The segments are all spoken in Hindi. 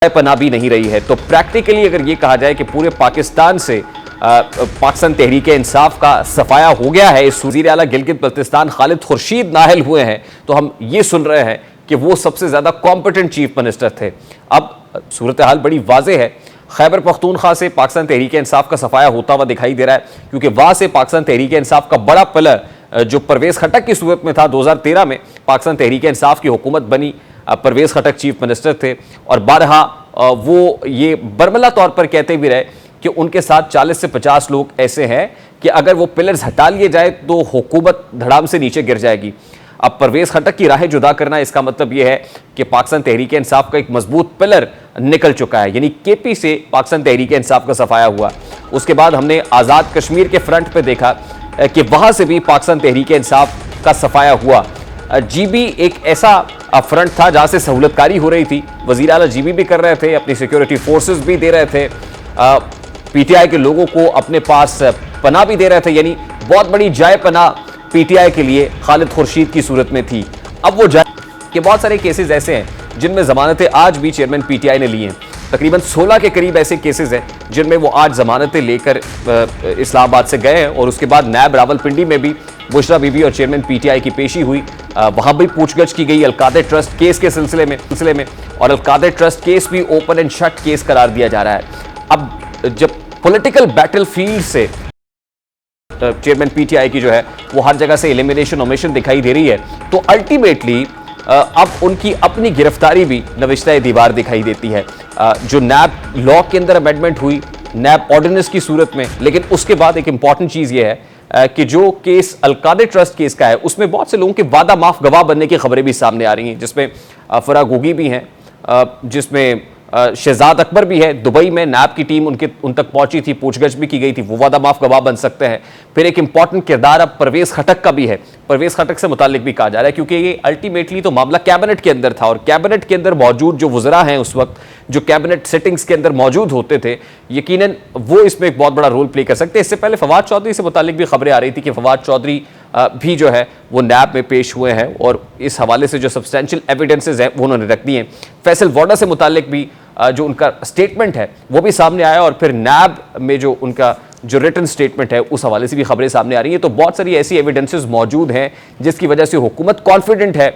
पना भी नहीं रही है। तो प्रैक्टिकली अगर ये कहा जाए कि पूरे पाकिस्तान से पाकिस्तान तहरीक इंसाफ का सफाया हो गया है, इस वज़ीर आला गिलगित बल्तिस्तान खालिद खुर्शीद नाअहल हुए हैं, तो हम ये सुन रहे हैं कि वो सबसे ज़्यादा कॉम्पिटेंट चीफ मिनिस्टर थे। अब सूरत हाल बड़ी वाज़ेह है, खैबर पख्तूनख्वा से पाकिस्तान तहरीक इंसाफ का सफाया होता हुआ दिखाई दे रहा है, क्योंकि वहाँ से पाकिस्तान तहरीक इंसाफ का बड़ा पिलर जो परवेज़ खटक की सूरत में था, 2013 में पाकिस्तान तहरीक इंसाफ की हुकूमत बनी, परवेज़ खटक चीफ मिनिस्टर थे और बारहा वो ये बरमला तौर पर कहते भी रहे कि उनके साथ 40 से 50 लोग ऐसे हैं कि अगर वो पिलर्स हटा लिए जाए तो हुकूमत धड़ाम से नीचे गिर जाएगी। अब परवेज़ खटक की राहें जुदा करना, इसका मतलब यह है कि पाकिस्तान तहरीक इंसाफ का एक मजबूत पिलर निकल चुका है, यानी केपी से पाकिस्तान तहरीक इंसाफ का सफाया हुआ। उसके बाद हमने आज़ाद कश्मीर के फ्रंट पर देखा कि वहाँ से भी पाकिस्तान तहरीक इंसाफ का सफाया हुआ। जीबी एक ऐसा फ्रंट था जहाँ से सहूलतकारी हो रही थी, वज़ीर आला जीबी भी कर रहे थे, अपनी सिक्योरिटी फोर्सेस भी दे रहे थे, पीटीआई के लोगों को अपने पास पनाह भी दे रहे थे, यानी बहुत बड़ी जाए पनाह पीटीआई के लिए खालिद खुर्शीद की सूरत में थी। अब वो जाए कि बहुत सारे केसेस ऐसे हैं जिनमें ज़मानतें आज भी चेयरमैन पीटीआई ने ली हैं, तकरीबन 16 के करीब ऐसे केसेस हैं जिनमें वो आज ज़मानतें लेकर इस्लामाबाद से गए हैं। और उसके बाद नैब रावलपिंडी में भी बुशरा बीबी और चेयरमैन पीटीआई की पेशी हुई, वहाँ भी पूछगछ की गई अलकादर ट्रस्ट केस के सिलसिले में और अलकादर ट्रस्ट केस भी ओपन एंड शट केस करार दिया जा रहा है। अब जब पॉलिटिकल बैटलफील्ड से चेयरमैन पीटीआई की जो है वो हर जगह से एलिमिनेशन ओमिशन दिखाई दे रही है, तो अल्टीमेटली अब उनकी अपनी गिरफ्तारी भी नविश्ता दीवार दिखाई देती है। जो नैब लॉ के अंदर अमेंडमेंट हुई नैब ऑर्डिनेंस की सूरत में, लेकिन उसके बाद एक इंपॉर्टेंट चीज़ ये है कि जो केस अलकादर ट्रस्ट केस का है उसमें बहुत से लोगों के वादा माफ गवाह बनने की खबरें भी सामने आ रही हैं, जिसमें फराह गोगी भी हैं, जिसमें शहजाद अकबर भी है। दुबई में नैब की टीम उन तक पहुंची थी, पूछगछ भी की गई थी, वो वादा माफ गवाह बन सकते हैं। फिर एक इंपॉर्टेंट किरदार अब परवेज़ खटक का भी है, परवेज़ खटक से मुतालिक भी कहा जा रहा है, क्योंकि ये अल्टीमेटली तो मामला कैबिनेट के अंदर था और कैबिनेट के अंदर मौजूद जो वज़रा हैं उस वक्त, जो कैबिनेट सेटिंग्स के अंदर मौजूद होते थे, यकीनन वो इसमें एक बहुत बड़ा रोल प्ले कर सकते हैं। इससे पहले फवाद चौधरी से मुतालिक भी खबरें आ रही थी कि फवाद चौधरी भी जो है वो नैब में पेश हुए हैं और इस हवाले से जो सब्सटेंशियल एविडेंसेस हैं वो उन्होंने रख दिए हैं। फैसल वोडा से मुतालिक भी जो उनका स्टेटमेंट है वो भी सामने आया और फिर नैब में जो उनका जो रिटन स्टेटमेंट है उस हवाले से भी खबरें सामने आ रही हैं। तो बहुत सारी ऐसी एविडेंसेस मौजूद हैं जिसकी वजह से हुकूमत कॉन्फिडेंट है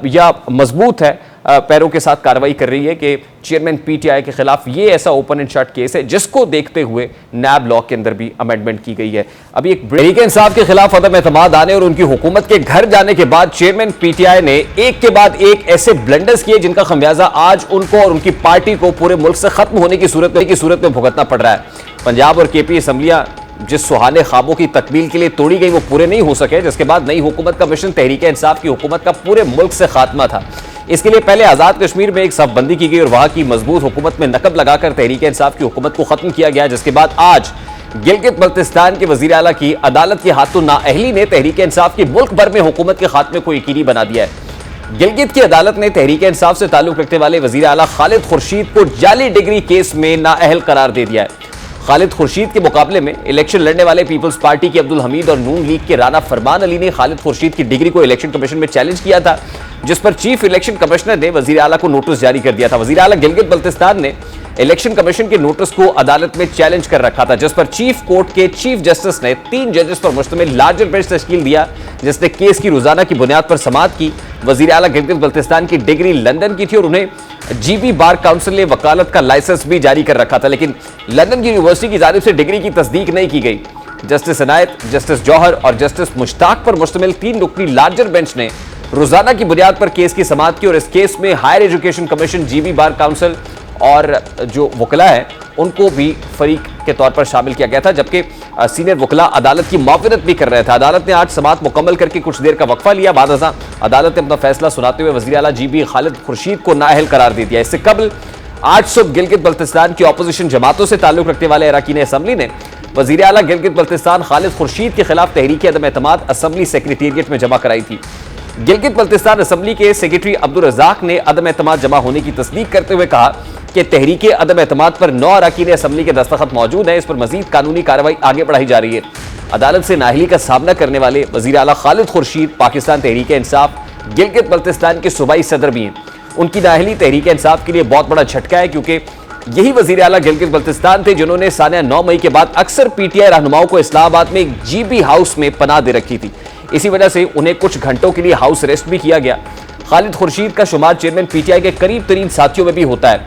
या मजबूत है, पैरों के साथ कार्रवाई कर रही है कि चेयरमैन पीटीआई के खिलाफ ये ऐसा ओपन एंड शट केस है जिसको देखते हुए नैब लॉ के अंदर भी अमेंडमेंट की गई है। अभी एक तहरीक इंसाफ के खिलाफ अदम एतमाद आने और उनकी हुकूमत के घर जाने के बाद चेयरमैन पीटीआई ने एक के बाद एक ऐसे ब्लंडर्स किए जिनका खमियाजा आज उनको और उनकी पार्टी को पूरे मुल्क से खत्म होने की सूरत में भुगतना पड़ रहा है। पंजाब और केपी असम्बलियां जिस सुहाने ख्वाबों की तकमील के लिए तोड़ी गई वो पूरे नहीं हो सके, जिसके बाद नई हुकूमत का मिशन तहरीक इंसाफ की हुकूमत का पूरे मुल्क से खात्मा था। इसके लिए पहले आज़ाद कश्मीर में एक सफबंदी की गई और वहाँ की मजबूत हुकूमत में नकब लगाकर तहरीक इंसाफ की हुकूमत को खत्म किया गया, जिसके बाद आज गिलगित बल्तिस्तान के वज़ीर आला की अदालत के हाथों नाअहली ने तहरीक इंसाफ की मुल्क भर में हुकूमत के खात्मे को यकीनी बना दिया है। गिलगित की अदालत ने तहरीक इंसाफ से ताल्लुक रखने वाले वज़ीर आला खालिद खुर्शीद को जाली डिग्री केस में नाअहल करार दे दिया है। खालिद खुर्शीद के मुकाबले में इलेक्शन लड़ने वाले पीपल्स पार्टी के अब्दुल हमीद और नून लीग के राना फरमान अली ने खालिद खुर्शीद की डिग्री को इलेक्शन कमीशन में चैलेंज किया था, जिस पर चीफ इलेक्शन कमिश्नर ने वज़ीर आला को नोटिस जारी कर दिया था। वज़ीर आला गिलगित बल्तिस्तान ने इलेक्शन कमीशन के नोटिस को अदालत में चैलेंज कर रखा था, जिस पर चीफ कोर्ट के चीफ जस्टिस ने 3 जजेस पर मुश्तमिल लार्जर बेंच तश्कील दिया, जिसने केस की रोजाना की बुनियाद पर समाअत की। वज़ीर आला गिलगित बल्तिस्तान की डिग्री लंदन की थी और उन्हें जीबी बार काउंसिल ने वकालत का लाइसेंस भी जारी कर रखा था, लेकिन लंदन की यूनिवर्सिटी की जानिब से डिग्री की तस्दीक नहीं की गई। जस्टिस इनायत, जस्टिस जौहर और जस्टिस मुश्ताक पर मुश्तमिल 3 रुकनी लार्जर बेंच ने रोजाना की बुनियाद पर केस की समाअत की और इस केस में हायर एजुकेशन कमीशन, जीबी बार काउंसिल और जो वकला है उनको भी फरीक के तौर पर शामिल किया गया था, जबकि सीनियर वकला अदालत की मुआवनत भी कर रहे थे। अदालत ने आज समाअत मुकम्मल करके कुछ देर का वक्फा लिया, बाद अदालत ने अपना फैसला सुनाते हुए वज़ीर आला जीबी खालिद खुर्शीद को नाअहल करार दे दिया। इससे कबल आज सुबह गिलगित बल्तिस्तान की अपोजिशन जमातों से ताल्लुक रखने वाले अरकान असम्बली ने वज़ीर आला गिलगित बल्तिस्तान खालिद खुर्शीद के खिलाफ तहरीक अदम एतमाद असम्बली सेक्रेटेरिएट में जमा कराई थी। गिलगित बल्तिस्तान असम्बली के सेक्रेटरी अब्दुल रज़ाक ने अदम एतमाद जमा होने की तस्दीक करते हुए कहा कि तहरीक अदम एतमाद पर 9 अरकान असम्बली के दस्तखत मौजूद हैं, इस पर मजीद कानूनी कार्रवाई आगे बढ़ाई जा रही है। अदालत से नाअहली का सामना करने वाले वज़ीर आला खालिद खुर्शीद पाकिस्तान तहरीक इंसाफ गिलगित बल्तिस्तान के सूबाई सदर भी हैं। उनकी नाअहली तहरीक इंसाफ के लिए बहुत बड़ा झटका है, क्योंकि यही वजीर आला गिलगित बल्तिस्तान थे जिन्होंने सानिया 9 मई के बाद अक्सर पीटीआई रहनुमाओं को इस्लामाबाद में एक जीबी हाउस में पनाह दे रखी थी। इसी वजह से उन्हें कुछ घंटों के लिए हाउस अरेस्ट भी किया गया। खालिद खुर्शीद का शुमार चेयरमैन पीटीआई के करीब तरीन साथियों में भी होता है।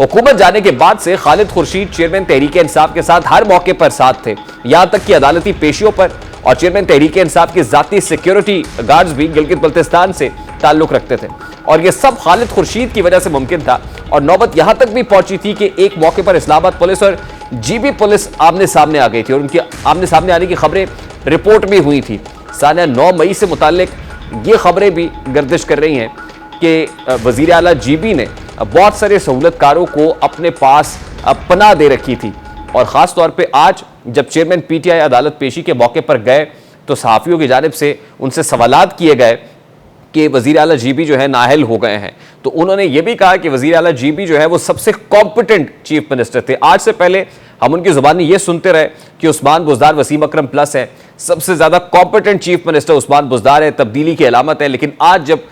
हुकूमत जाने के बाद से खालिद खुर्शीद चेयरमैन तहरीक इंसाफ के साथ हर मौके पर साथ थे, यहां तक कि अदालती पेशियों पर, और चेयरमैन तहरीक इंसाफ के जाती सिक्योरिटी गार्ड्स भी गिलगित बल्तिस्तान से ताल्लुक रखते थे, और यह सब खालिद खुर्शीद की वजह से मुमकिन था। और नौबत यहां तक भी पहुंची थी कि एक मौके पर इस्लामाबाद पुलिस और जीबी पुलिस आमने सामने आ गई थी, और उनके आमने सामने आने की खबरें रिपोर्ट भी हुई थी। सानिया 9 मई से मुताल्लिक ये खबरें भी गर्दिश कर रही हैं कि वजीर आला जीबी ने बहुत सारे सहूलतकारों को अपने पास पनाह दे रखी थी, और ख़ास तौर पे आज जब चेयरमैन पीटीआई अदालत पेशी के मौके पर गए तो सहाफ़ियों की जानिब से उनसे सवालात किए गए कि वज़ीर आला जीबी जो है नाअहल हो गए हैं, तो उन्होंने ये भी कहा कि वज़ीर आला जीबी जो है वो सबसे कॉम्पिटेंट चीफ मिनिस्टर थे। आज से पहले हम उनकी ज़ुबानी ये सुनते रहे कि उस्मान बुज़दार वसीम अकरम प्लस है, सबसे ज़्यादा competent chief minister Usman Buzdar है, तब्दीली की अलामत है, लेकिन आज जब